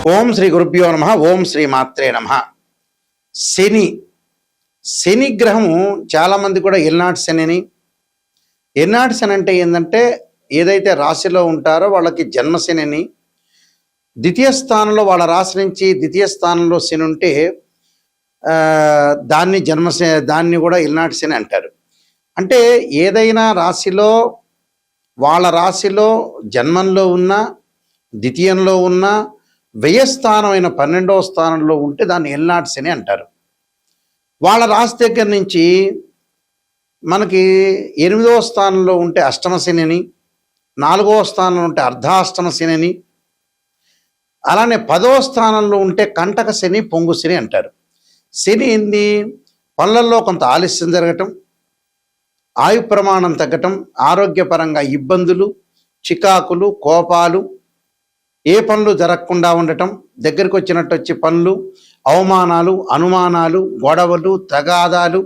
ఓం శ్రీ గురుభ్యో నమ. ఓం శ్రీ మాత్రే నమ. శని గ్రహము చాలామంది కూడా ఎల్నాటి శని అని. ఎల్నాటి శని అంటే ఏంటంటే ఏదైతే రాశిలో ఉంటారో వాళ్ళకి జన్మశని అని, ద్వితీయ స్థానంలో వాళ్ళ రాశి నుంచి ద్వితీయ స్థానంలో శని ఉంటే దాన్ని కూడా ఎల్నాటి శని అంటారు. అంటే ఏదైనా రాశిలో వాళ్ళ రాశిలో జన్మంలో ఉన్న, ద్వితీయంలో ఉన్న, వ్యయస్థానమైన 12వ స్థానంలో ఉంటే దాన్ని ఎల్నాటి శని అంటారు. వాళ్ళ రాశి దగ్గర నుంచి మనకి 8వ స్థానంలో ఉంటే అష్టమ శని అని, 4వ స్థానంలో ఉంటే అర్ధాష్టమ శని అని, అలానే 10వ స్థానంలో ఉంటే కంటక శని, పొంగు శని అంటారు. శని ఏంది? పనులలో కొంత ఆలస్యం జరగటం, ఆయు ప్రమాణం తగ్గటం, ఆరోగ్యపరంగా ఇబ్బందులు, చికాకులు, కోపాలు, ఏ పనులు జరగకుండా ఉండటం, దగ్గరికి వచ్చినట్టు వచ్చి పనులు, అవమానాలు, అనుమానాలు, గొడవలు, తగాదాలు,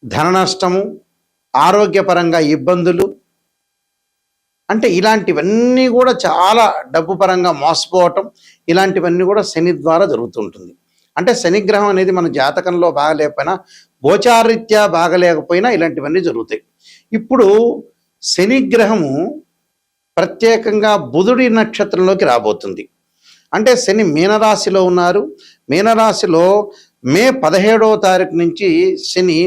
ధన నష్టము, ఆరోగ్యపరంగా ఇబ్బందులు, అంటే ఇలాంటివన్నీ కూడా చాలా డబ్బు పరంగా మోసపోవటం, ఇలాంటివన్నీ కూడా శని ద్వారా జరుగుతుంటుంది. అంటే శనిగ్రహం అనేది మన జాతకంలో బాగలేకపోయినా, గోచారీత్యా బాగలేకపోయినా ఇలాంటివన్నీ జరుగుతాయి. ఇప్పుడు శనిగ్రహము ప్రత్యేకంగా బుధుడి నక్షత్రంలోకి రాబోతుంది. అంటే శని మీనరాశిలో ఉన్నారు. మీనరాశిలో మే 17వ తారీఖు నుంచి శని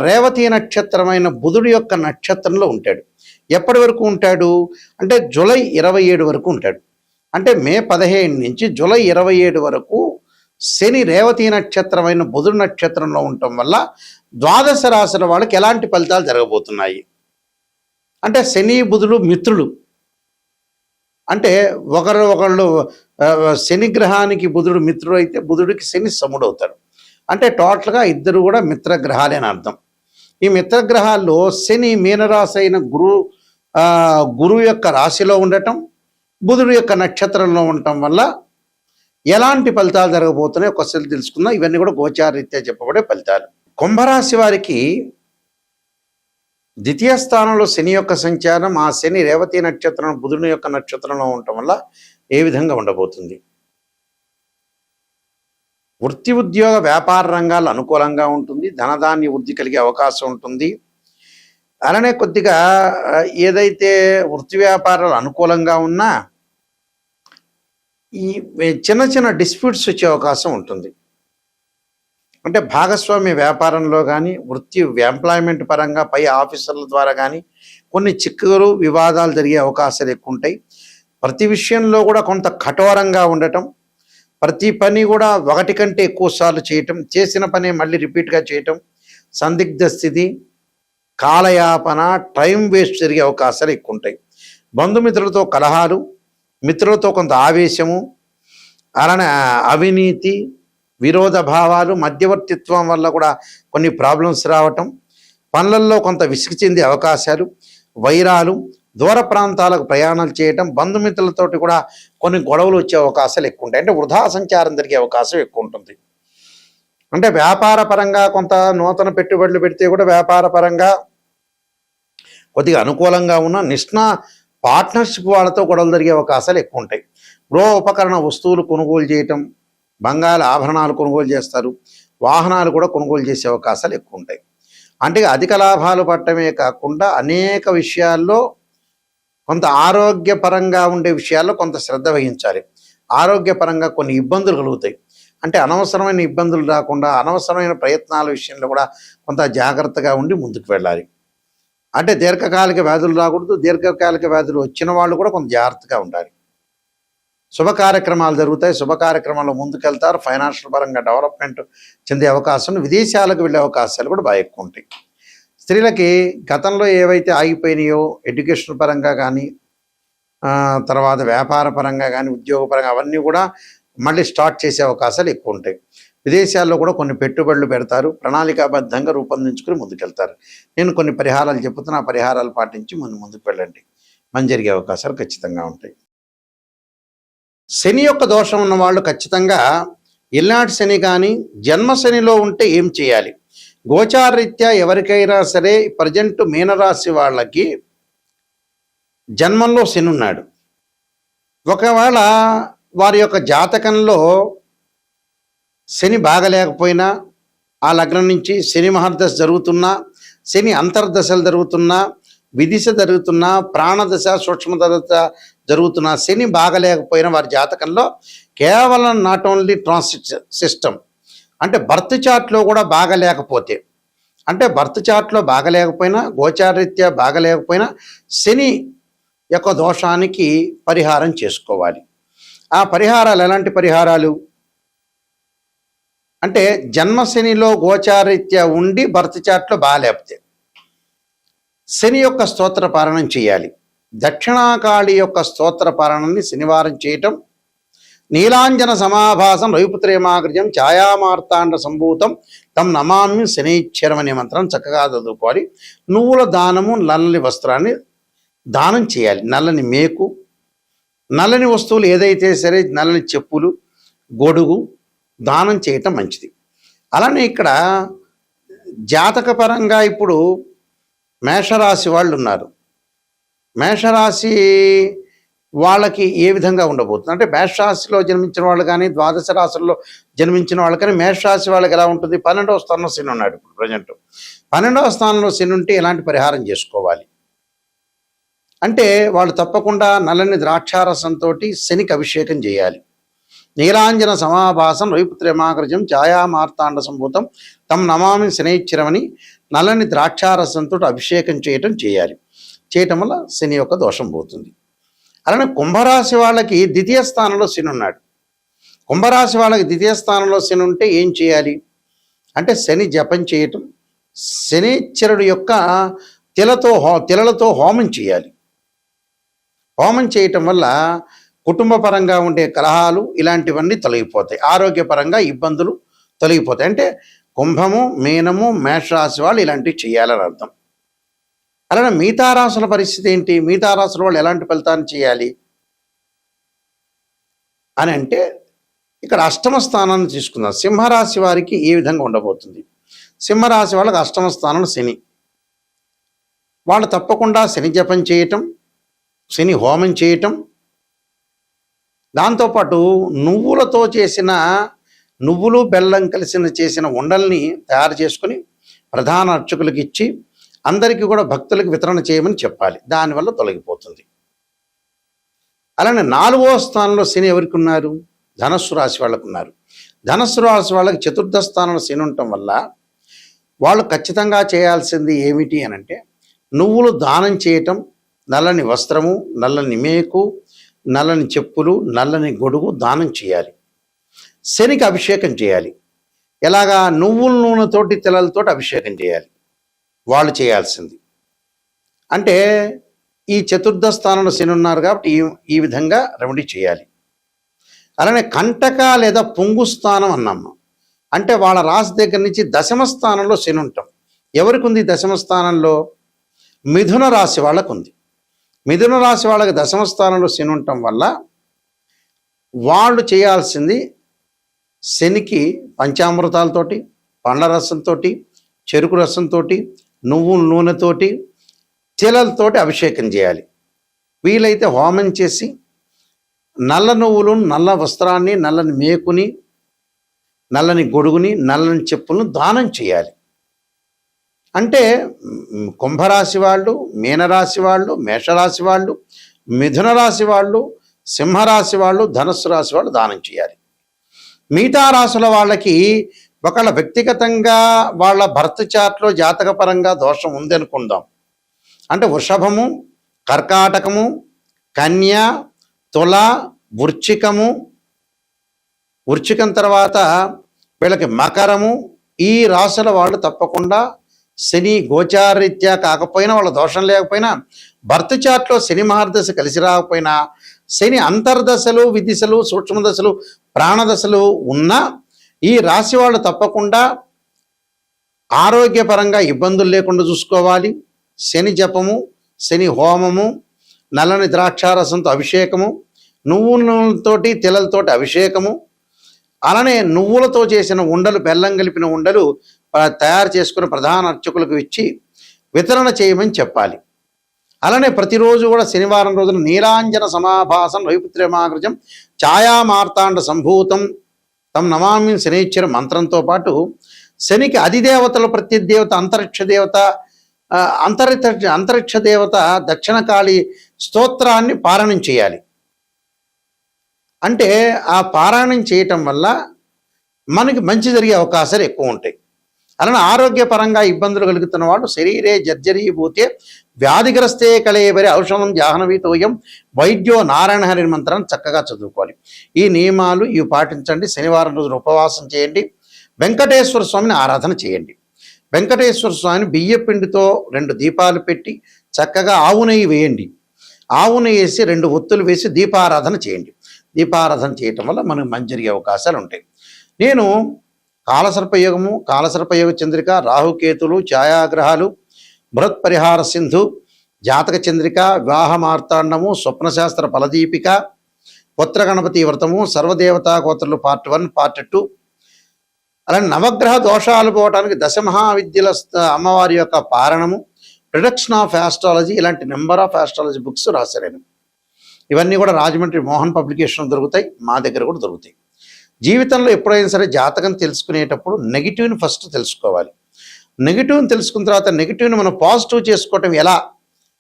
రేవతి నక్షత్రమైన బుధుడి యొక్క నక్షత్రంలో ఉంటాడు. ఎప్పటి వరకు ఉంటాడు అంటే జూలై 27 వరకు ఉంటాడు. అంటే మే 15 నుంచి జూలై 27 వరకు శని రేవతి నక్షత్రమైన బుధుడి నక్షత్రంలో ఉండటం వల్ల ద్వాదశ రాశుల వాళ్ళకి ఎలాంటి ఫలితాలు జరగబోతున్నాయి అంటే, శని బుధుడు మిత్రులు. అంటే ఒకళ్ళు శనిగ్రహానికి బుధుడు మిత్రుడు అయితే బుధుడికి శని సముడు అవుతాడు. అంటే టోటల్గా ఇద్దరు కూడా మిత్రగ్రహాలే అని అర్థం. ఈ మిత్రగ్రహాల్లో శని మీనరాశి అయిన గురువు యొక్క రాశిలో ఉండటం, బుధుడు యొక్క నక్షత్రంలో ఉండటం వల్ల ఎలాంటి ఫలితాలు జరగబోతున్నాయి ఒకసారి తెలుసుకుందాం. ఇవన్నీ కూడా గోచారరీత్యా చెప్పబడే ఫలితాలు. కుంభరాశి వారికి ద్వితీయ స్థానంలో శని యొక్క సంచారం, ఆ శని రేవతి నక్షత్రం బుధుని యొక్క నక్షత్రంలో ఉండటం వల్ల ఏ విధంగా ఉండబోతుంది? వృత్తి ఉద్యోగ వ్యాపార రంగాలు అనుకూలంగా ఉంటుంది. ధనధాన్య వృద్ధి కలిగే అవకాశం ఉంటుంది. అలానే కొద్దిగా ఏదైతే వృత్తి వ్యాపారాలు అనుకూలంగా ఉన్నా ఈ చిన్న చిన్న డిస్ప్యూట్స్ వచ్చే అవకాశం ఉంటుంది. అంటే భాగస్వామ్య వ్యాపారంలో కానీ, వృత్తి ఎంప్లాయ్మెంట్ పరంగా పై ఆఫీసర్ల ద్వారా కానీ కొన్ని చిక్కులు, వివాదాలు జరిగే అవకాశాలు ఎక్కువ ఉంటాయి. ప్రతి విషయంలో కూడా కొంత కఠోరంగా ఉండటం, ప్రతి పని కూడా ఒకటి కంటే ఎక్కువ సార్లు చేయటం, చేసిన పని మళ్ళీ రిపీట్గా చేయటం, సందిగ్ధ స్థితి, కాలయాపన, టైం వేస్ట్ జరిగే అవకాశాలు ఎక్కువ ఉంటాయి. బంధుమిత్రులతో కలహాలు, మిత్రులతో కొంత ఆవేశము, అలానే అవినీతి, విరోధ భావాలు, మధ్యవర్తిత్వం వల్ల కూడా కొన్ని ప్రాబ్లమ్స్ రావటం, పనులలో కొంత విసుగు చెందే అవకాశాలు, వైరాలు, దూర ప్రాంతాలకు ప్రయాణాలు చేయటం, బంధుమిత్రులతోటి కూడా కొన్ని గొడవలు వచ్చే అవకాశాలు ఎక్కువ ఉంటాయి. అంటే వృధా సంచారం జరిగే అవకాశం ఎక్కువ ఉంటుంది. అంటే వ్యాపార పరంగా కొంత నూతన పెట్టుబడులు పెడితే కూడా వ్యాపార పరంగా కొద్దిగా అనుకూలంగా ఉన్న పార్ట్నర్షిప్ వాళ్ళతో గొడవలు జరిగే అవకాశాలు ఎక్కువ ఉంటాయి. గృహ ఉపకరణ వస్తువులు కొనుగోలు చేయటం, బంగాళ ఆభరణాలు కొనుగోలు చేస్తారు, వాహనాలు కూడా కొనుగోలు చేసే అవకాశాలు ఎక్కువ ఉంటాయి. అంటే అధిక లాభాలు పట్టడమే కాకుండా అనేక విషయాల్లో కొంత ఆరోగ్యపరంగా ఉండే విషయాల్లో కొంత శ్రద్ధ వహించాలి. ఆరోగ్యపరంగా కొన్ని ఇబ్బందులు కలుగుతాయి. అంటే అనవసరమైన ఇబ్బందులు రాకుండా అనవసరమైన ప్రయత్నాల విషయంలో కూడా కొంత జాగ్రత్తగా ఉండి ముందుకు వెళ్ళాలి. అంటే దీర్ఘకాలిక వ్యాధులు రాకూడదు. దీర్ఘకాలిక వ్యాధులు వచ్చిన వాళ్ళు కూడా కొంత జాగ్రత్తగా ఉండాలి. శుభ కార్యక్రమాలు జరుగుతాయి. శుభ కార్యక్రమాల్లో ముందుకెళ్తారు. ఫైనాన్షియల్ పరంగా డెవలప్మెంట్ చెందే అవకాశం, విదేశాలకు వెళ్ళే అవకాశాలు కూడా బాగా ఎక్కువ ఉంటాయి. స్త్రీలకి గతంలో ఏవైతే ఆగిపోయినాయో ఎడ్యుకేషన్ పరంగా కానీ, తర్వాత వ్యాపార పరంగా కానీ, ఉద్యోగ పరంగా అవన్నీ కూడా మళ్ళీ స్టార్ట్ చేసే అవకాశాలు ఎక్కువ ఉంటాయి. విదేశాల్లో కూడా కొన్ని పెట్టుబడులు పెడతారు. ప్రణాళికాబద్ధంగా రూపొందించుకుని ముందుకెళ్తారు. నేను కొన్ని పరిహారాలు చెబుతున్నా, ఆ పరిహారాలు పాటించి ముందుకు వెళ్ళండి. మంచి జరిగే అవకాశాలు ఖచ్చితంగా ఉంటాయి. శని యొక్క దోషం ఉన్న వాళ్ళు ఖచ్చితంగా ఎల్నాటి శని కానీ జన్మశనిలో ఉంటే ఏం చేయాలి? గోచారరీత్యా ఎవరికైనా సరే ప్రజెంట్ మీనరాశి వాళ్ళకి జన్మంలో శని ఉన్నాడు. ఒకవేళ వారి యొక్క జాతకంలో శని బాగలేకపోయినా, ఆ లగ్నం నుంచి శని మహర్దశ జరుగుతున్నా, శని అంతర్దశలు జరుగుతున్నా, విదిశ జరుగుతున్నా, ప్రాణదశ సూక్ష్మదశ జరుగుతున్నా, శని బాగలేకపోయినా వారి జాతకంలో కేవలం నాట్ ఓన్లీ ట్రాన్సిట్ సిస్టమ్ అంటే బర్త్ చార్ట్లో కూడా బాగలేకపోతే, అంటే బర్త్ చార్ట్లో బాగలేకపోయినా, గోచారరీత్యా బాగలేకపోయినా శని యొక్క దోషానికి పరిహారం చేసుకోవాలి. ఆ పరిహారాలు ఎలాంటి పరిహారాలు అంటే జన్మశనిలో గోచారీత్యా ఉండి బర్త్ చార్ట్లో బాగాలేకపోతే శని యొక్క స్తోత్ర పారణం చేయాలి. దక్షిణాకాళి యొక్క స్తోత్ర పారణాన్ని శనివారం చేయటం, నీలాంజన సమాభాసం రవిపుత్రేమాగ్రజం ఛాయామార్తాండ సంభూతం తం నమామి శనైశ్చరం అనే మంత్రం చక్కగా చదువుకోవాలి. నువ్వుల దానము, నల్లని వస్త్రాన్ని దానం చేయాలి. నల్లని మేకు, నల్లని వస్తువులు ఏదైతే సరే, నల్లని చెప్పులు, గొడుగు దానం చేయటం మంచిది. అలానే ఇక్కడ జాతకపరంగా ఇప్పుడు మేషరాశి వాళ్ళు ఉన్నారు. మేషరాశి వాళ్ళకి ఏ విధంగా ఉండబోతుంది అంటే, మేషరాశిలో జన్మించిన వాళ్ళు కానీ, ద్వాదశ రాశుల్లో జన్మించిన వాళ్ళు కానీ, మేషరాశి వాళ్ళకి ఎలా ఉంటుంది? 12వ స్థానంలో శని ఉన్నాడు ఇప్పుడు ప్రజెంట్. 12వ స్థానంలో శని ఉంటే ఎలాంటి పరిహారం చేసుకోవాలి అంటే, వాళ్ళు తప్పకుండా నల్లని ద్రాక్షారసంతో శనికి అభిషేకం చేయాలి. నీలాంజన సమాభాసం రవిపుత్రేమాగ్రజం ఛాయామార్తాండ సంభూతం తం నమామి శనైశ్చరమని నల్లని ద్రాక్షారసంతో అభిషేకం చేయాలి. చేయటం వల్ల శని యొక్క దోషం పోతుంది. అలానే కుంభరాశి వాళ్ళకి ద్వితీయ స్థానంలో శని ఉన్నాడు. కుంభరాశి వాళ్ళకి ద్వితీయ స్థానంలో శని ఉంటే ఏం చేయాలి అంటే, శని జపం చేయటం, శనీశ్వరుడు యొక్క తిలలతో హోమం చేయాలి. హోమం చేయటం వల్ల కుటుంబ పరంగా ఉండే కలహాలు ఇలాంటివన్నీ తొలగిపోతాయి. ఆరోగ్యపరంగా ఇబ్బందులు తొలగిపోతాయి. అంటే కుంభము, మీనము, మేషరాశి వాళ్ళు ఇలాంటివి చేయాలని అర్థం. అలానే మిగతా రాశుల పరిస్థితి ఏంటి? మిగతా రాశుల వాళ్ళు ఎలాంటి ఫలితాన్ని చేయాలి అని అంటే, ఇక్కడ అష్టమ స్థానాన్ని తీసుకుందాం. సింహరాశి వారికి ఏ విధంగా ఉండబోతుంది? సింహరాశి వాళ్ళకి అష్టమ స్థానం శని. వాళ్ళు తప్పకుండా శని జపం చేయటం, శని హోమం చేయటం, దాంతోపాటు నువ్వులతో చేసిన, నువ్వులు బెల్లం కలిసిన చేసిన ఉండల్ని తయారు చేసుకుని ప్రధాన అర్చకులకు ఇచ్చి అందరికీ కూడా భక్తులకు వితరణ చేయమని చెప్పాలి. దానివల్ల తొలగిపోతుంది. అలానే 4వ స్థానంలో శని ఎవరికి ఉన్నారు? ధనస్సు రాశి వాళ్ళకు ఉన్నారు. ధనస్సు రాశి వాళ్ళకి చతుర్థ స్థానంలో శని ఉండటం వల్ల వాళ్ళు ఖచ్చితంగా చేయాల్సింది ఏమిటి అని అంటే, నువ్వులు దానం చేయటం, నల్లని వస్త్రము, నల్లని మేకు, నల్లని చెప్పులు, నల్లని గొడుగు దానం చేయాలి. శనికి అభిషేకం చేయాలి. ఎలాగా? నువ్వుల నూనెతోటి, తిలలతోటి అభిషేకం చేయాలి వాళ్ళు చేయాల్సింది. అంటే ఈ చతుర్థ స్థానంలో శని ఉన్నారు కాబట్టి ఈ విధంగా రెమెడీ చేయాలి. అలానే కంటక లేదా పొంగు స్థానం అన్నాము అంటే, వాళ్ళ రాశి దగ్గర నుంచి దశమ స్థానంలో శని ఉంటాం. ఎవరికి ఉంది దశమ స్థానంలో? మిథున రాశి వాళ్ళకు ఉంది. మిథున రాశి వాళ్ళకి దశమ స్థానంలో శని ఉండటం వల్ల వాళ్ళు చేయాల్సింది శనికి పంచామృతాలతోటి, పండ్ల రసంతో, చెరుకు రసంతో, నువ్వుల నూనెతోటి, తిలలతోటి అభిషేకం చేయాలి. వీలైతే హోమం చేసి నల్ల నువ్వులు, నల్ల వస్త్రాన్ని, నల్లని మేకుని, నల్లని గొడుగుని, నల్లని చెప్పులను దానం చేయాలి. అంటే కుంభరాశి వాళ్ళు, మీనరాశి వాళ్ళు, మేషరాశి వాళ్ళు, మిథున రాశి వాళ్ళు, సింహరాశి వాళ్ళు, ధనుస్సు రాశి వాళ్ళు దానం చేయాలి. మిగతా రాశుల వాళ్ళకి ఒకళ్ళ వ్యక్తిగతంగా వాళ్ళ బర్త్ చార్ట్లో జాతకపరంగా దోషం ఉంది అనుకుందాం. అంటే వృషభము, కర్కాటకము, కన్య, తుల, వృశ్చికం తర్వాత వీళ్ళకి మకరము, ఈ రాశుల వాళ్ళు తప్పకుండా శని గోచారరీత్యా కాకపోయినా, వాళ్ళ దోషం లేకపోయినా, బర్త్ చార్ట్లో శని మహర్దశ కలిసి రాకపోయినా, శని అంతర్దశలు, విదిశలు, సూక్ష్మదశలు, ప్రాణదశలు ఉన్నా ఈ రాశి వాళ్ళు తప్పకుండా ఆరోగ్యపరంగా ఇబ్బందులు లేకుండా చూసుకోవాలి. శని జపము, శని హోమము, నల్లని ద్రాక్షారసంతో అభిషేకము, నువ్వులతోటి, తిలలతోటి అభిషేకము, అలానే నువ్వులతో చేసిన ఉండలు, బెల్లం కలిపిన ఉండలు తయారు చేసుకుని ప్రధాన అర్చకులకు ఇచ్చి వితరణ చేయమని చెప్పాలి. అలానే ప్రతిరోజు కూడా శనివారం రోజున నీలాంజన సమాభాసం వైపుత్ర్యమాగ్రజం ఛాయామార్తాండ సంభూతం తమ నమామి శనైశ్వర మంత్రంతో పాటు శనికి అధిదేవతల ప్రత్యదేవత అంతరిక్ష దేవత దక్షిణకాళి స్తోత్రాన్ని పారాయణం చేయాలి. అంటే ఆ పారాయణం చేయటం వల్ల మనకి మంచి జరిగే అవకాశాలు ఎక్కువ ఉంటాయి. అలానే ఆరోగ్యపరంగా ఇబ్బందులు కలుగుతున్న వాళ్ళు శరీరే జర్జరీభూతే వ్యాధిగ్రస్తే కళేబరి ఔషధం జాహ్నవీతోయం వైద్యో నారాయణ హరి మంత్రాన్ని చక్కగా చదువుకోవాలి. ఈ నియమాలు ఇవి పాటించండి. శనివారం రోజున ఉపవాసం చేయండి. వెంకటేశ్వర స్వామిని ఆరాధన చేయండి. వెంకటేశ్వర స్వామిని బియ్య పిండితో 2 దీపాలు పెట్టి చక్కగా ఆవు నెయ్యి వేయండి. ఆవు నెయ్యి వేసి 2 ఒత్తులు వేసి దీపారాధన చేయండి. దీపారాధన చేయటం వల్ల మనకు మంచి జరిగే అవకాశాలు ఉంటాయి. నేను కాలసర్పయోగము, కాలసర్పయోగ చంద్రిక, రాహుకేతులు, ఛాయాగ్రహాలు, బృహత్ పరిహార సింధు, జాతక చంద్రిక, వివాహ మార్తాండము, స్వప్నశాస్త్ర ఫలదీపిక, పుత్ర గణపతి వ్రతము, సర్వదేవతా గోత్రులు పార్ట్ 1, పార్ట్ 2, అలానే నవగ్రహ దోషాలు పోవడానికి దశమహావిద్యల అమ్మవారి యొక్క పారణము, ప్రొడక్షన్ ఆఫ్ ఆస్ట్రాలజీ, ఇలాంటి నెంబర్ ఆఫ్ ఆస్ట్రాలజీ బుక్స్ రాశాను. ఇవన్నీ కూడా రాజమండ్రి మోహన్ పబ్లికేషన్ దొరుకుతాయి, మా దగ్గర కూడా దొరుకుతాయి. జీవితంలో ఎప్పుడైనా సరే జాతకం తెలుసుకునేటప్పుడు నెగిటివ్ని ఫస్ట్ తెలుసుకోవాలి. నెగిటివ్ని తెలుసుకున్న తర్వాత నెగిటివ్ని మనం పాజిటివ్ చేసుకోవటం ఎలా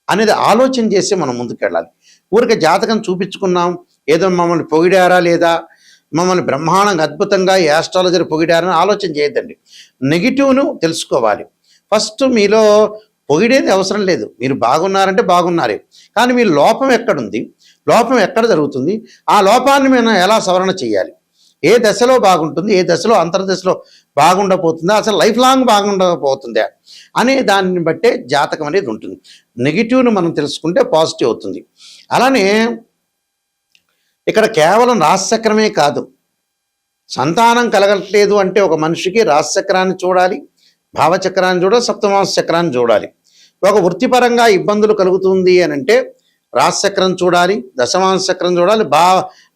అనేది ఆలోచన చేసి మనం ముందుకెళ్ళాలి. ఊరికే జాతకం చూపించుకున్నాం, ఏదో మమ్మల్ని పొగిడారా లేదా, మమ్మల్ని బ్రహ్మాండంగా అద్భుతంగా ఈ ఆస్ట్రాలజర్ పొగిడారని ఆలోచన చేయొద్దండి. నెగిటివ్ను తెలుసుకోవాలి. ఫస్ట్ మీలో పొగిడేది అవసరం లేదు. మీరు బాగున్నారంటే బాగున్నారే, కానీ మీ లోపం ఎక్కడుంది, లోపం ఎక్కడ జరుగుతుంది, ఆ లోపాన్ని మనం ఎలా సవరణ చేయాలి, ఏ దశలో బాగుంటుంది, ఏ దశలో అంతర్దశలో బాగుండబోతుందా, అసలు లైఫ్ లాంగ్ బాగుండకపోతుందా అనే దాన్ని బట్టే జాతకం అనేది ఉంటుంది. నెగిటివ్ను మనం తెలుసుకుంటే పాజిటివ్ అవుతుంది. అలానే ఇక్కడ కేవలం రాశిచక్రమే కాదు, సంతానం కలగట్లేదు అంటే ఒక మనిషికి రాశిచక్రాన్ని చూడాలి, భావచక్రాన్ని చూడాలి, సప్తమాంశ చక్రాన్ని చూడాలి. ఒక వృత్తిపరంగా ఇబ్బందులు కలుగుతుంది అని అంటే రాశిచక్రం చూడాలి, దశమాంశ చక్రం చూడాలి,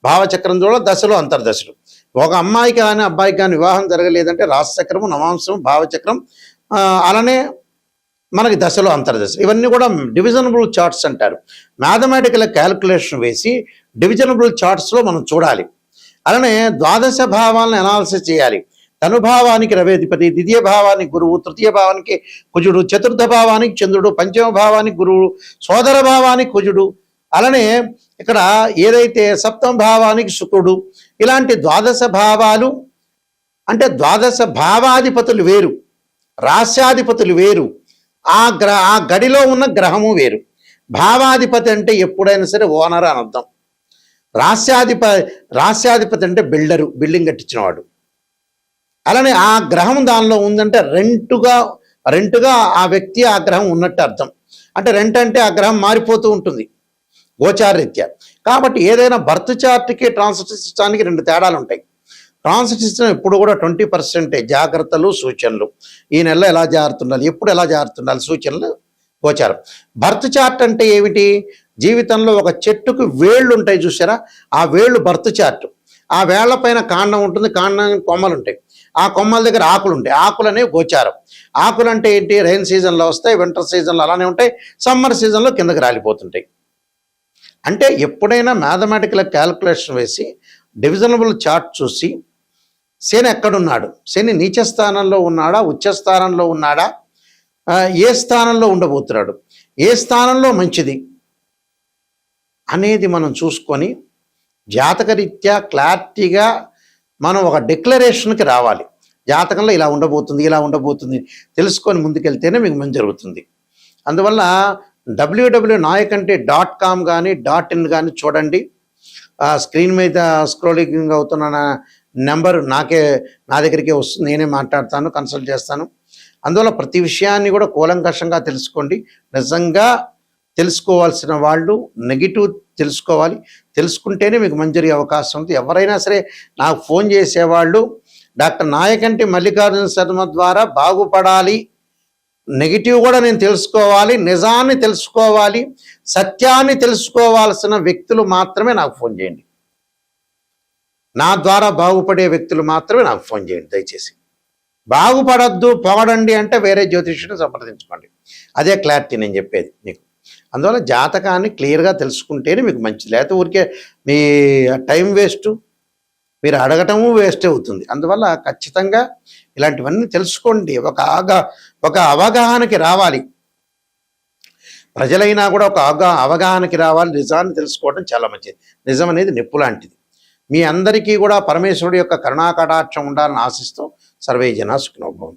భావచక్రం చూడాలి, దశలు అంతర్దశలు. ఒక అమ్మాయికి కానీ అబ్బాయికి కానీ వివాహం జరగలేదంటే రాశిచక్రము, నవాంశము, భావచక్రం, అలానే మనకి దశలో అంతర్దశ, ఇవన్నీ కూడా డివిజనబుల్ చార్ట్స్ అంటారు. మ్యాథమెటికల్ క్యాలిక్యులేషన్ వేసి డివిజనబుల్ చార్ట్స్లో మనం చూడాలి. అలానే ద్వాదశ భావాలను అనాలిసిస్ చేయాలి. తనుభావానికి రవేధిపతి, ద్వితీయ భావానికి గురువు, తృతీయ భావానికి కుజుడు, చతుర్థ భావానికి చంద్రుడు, పంచమ భావానికి గురువు, సోదర భావానికి కుజుడు, అలానే ఇక్కడ ఏదైతే సప్తమ భావానికి శుక్రుడు, ఇలాంటి ద్వాదశ భావాలు అంటే ద్వాదశ భావాధిపతులు వేరు, రాస్యాధిపతులు వేరు, ఆ గడిలో ఉన్న గ్రహము వేరు. భావాధిపతి అంటే ఎప్పుడైనా సరే ఓనర్ అని అర్థం. రాస్యాధిపతి అంటే బిల్డరు, బిల్డింగ్ కట్టించినవాడు. అలానే ఆ గ్రహం దానిలో ఉందంటే రెంటుగా ఆ వ్యక్తి ఆ గ్రహం ఉన్నట్టు అర్థం. అంటే రెంట్ అంటే ఆ గ్రహం మారిపోతూ ఉంటుంది గోచారరీత్యా. కాబట్టి ఏదైనా బర్త్ చార్ట్కి ట్రాన్సిట్ సిస్టానికి 2 తేడాలు ఉంటాయి. ట్రాన్సిట్ సిస్టమ్ ఎప్పుడు కూడా 20% జాగ్రత్తలు, సూచనలు, ఈ నెలలో ఎలా జారుతుండాలి, ఎప్పుడు ఎలా జారుతుండాలి, సూచనలు, గోచారం. బర్త్ చార్ట్ అంటే ఏమిటి, జీవితంలో ఒక చెట్టుకు వేళ్ళు ఉంటాయి చూసారా, ఆ వేళ్ళు బర్త్ చార్ట్. ఆ వేళ్ల పైన కాండం ఉంటుంది, కాండానికి కొమ్మలు ఉంటాయి, ఆ కొమ్మల దగ్గర ఆకులు ఉంటాయి, ఆకులు అనేవి గోచారం. ఆకులు అంటే ఏంటి, రైన్ సీజన్లో వస్తాయి, వింటర్ సీజన్లో అలానే ఉంటాయి, సమ్మర్ సీజన్లో కిందకి రాలిపోతుంటాయి. అంటే ఎప్పుడైనా మ్యాథమెటికల్ క్యాలిక్యులేషన్ వేసి డివిజనబుల్ చార్ట్ చూసి శని ఎక్కడున్నాడు, శని నీచ స్థానంలో ఉన్నాడా, ఉచ్చ స్థానంలో ఉన్నాడా, ఏ స్థానంలో ఉండబోతున్నాడు, ఏ స్థానంలో మంచిది అనేది మనం చూసుకొని జాతకరీత్యా క్లారిటీగా మనం ఒక డిక్లరేషన్కి రావాలి. జాతకంలో ఇలా ఉండబోతుంది తెలుసుకొని ముందుకెళ్తేనే మీకు మంచి జరుగుతుంది. అందువల్ల www.nayakanti.com కానీ .in కానీ చూడండి. స్క్రీన్ మీద స్క్రోలింగ్ అవుతున్న నెంబర్ నా దగ్గరికే వస్తుంది, నేనే మాట్లాడతాను, కన్సల్ట్ చేస్తాను. అందువల్ల ప్రతి విషయాన్ని కూడా కూలంకషంగా తెలుసుకోండి. నిజంగా తెలుసుకోవాల్సిన వాళ్ళు నెగిటివ్ తెలుసుకోవాలి, తెలుసుకుంటేనే మీకు మంచి జరిగే అవకాశం ఉంది. ఎవరైనా సరే నాకు ఫోన్ చేసేవాళ్ళు డాక్టర్ నాయకంటి మల్లికార్జున శర్మ ద్వారా బాగుపడాలి, నెగిటివ్ కూడా నేను తెలుసుకోవాలి, నిజాన్ని తెలుసుకోవాలి, సత్యాన్ని తెలుసుకోవాల్సిన వ్యక్తులు మాత్రమే నాకు ఫోన్ చేయండి. నా ద్వారా బాగుపడే వ్యక్తులు మాత్రమే నాకు ఫోన్ చేయండి దయచేసి. బాగుపడద్దు పొగడండి అంటే వేరే జ్యోతిష్యుని సంప్రదించుకోండి. అదే క్లారిటీ నేను చెప్పేది మీకు. అందువల్ల జాతకాన్ని క్లియర్గా తెలుసుకుంటేనే మీకు మంచిది. లేకపోతే ఊరికే మీ టైం వేస్ట్, మీరు అడగటము వేస్ట్ అవుతుంది. అందువల్ల ఖచ్చితంగా ఇలాంటివన్నీ తెలుసుకోండి. ఒక అవగాహనకి రావాలి. ప్రజలైనా కూడా ఒక అవగాహనకి రావాలి. నిజాన్ని తెలుసుకోవడం చాలా మంచిది. నిజం అనేది నిప్పు లాంటిది. మీ అందరికీ కూడా పరమేశ్వరుడు యొక్క కరుణాకటాక్షం ఉండాలని ఆశిస్తూ సర్వే జనా సుఖినో భవంతు.